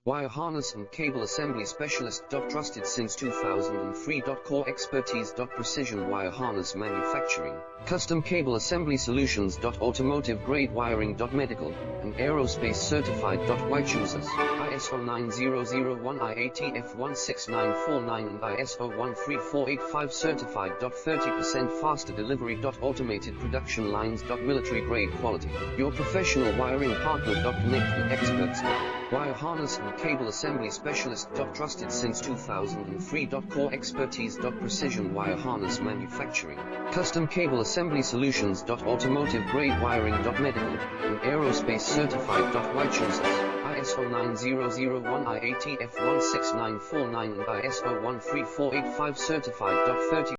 Wire harness and cable assembly specialist. Trusted since 2003. Core expertise. Precision wire harness manufacturing, custom cable assembly solutions. Automotive grade wiring. Medical and aerospace certified. Why choose us? ISO 9001, IATF 16949 and ISO 13485 certified. 30% faster delivery. Automated production lines. Military grade quality. Your professional wiring partner. Connect with experts now. Wire harness and cable assembly specialist. Trusted since 2003. Core expertise. Precision wire harness manufacturing, custom cable assembly solutions. Automotive grade wiring. Medical and aerospace certified. Why choose us? ISO 9001, IATF 16949 and ISO 13485 certified. 30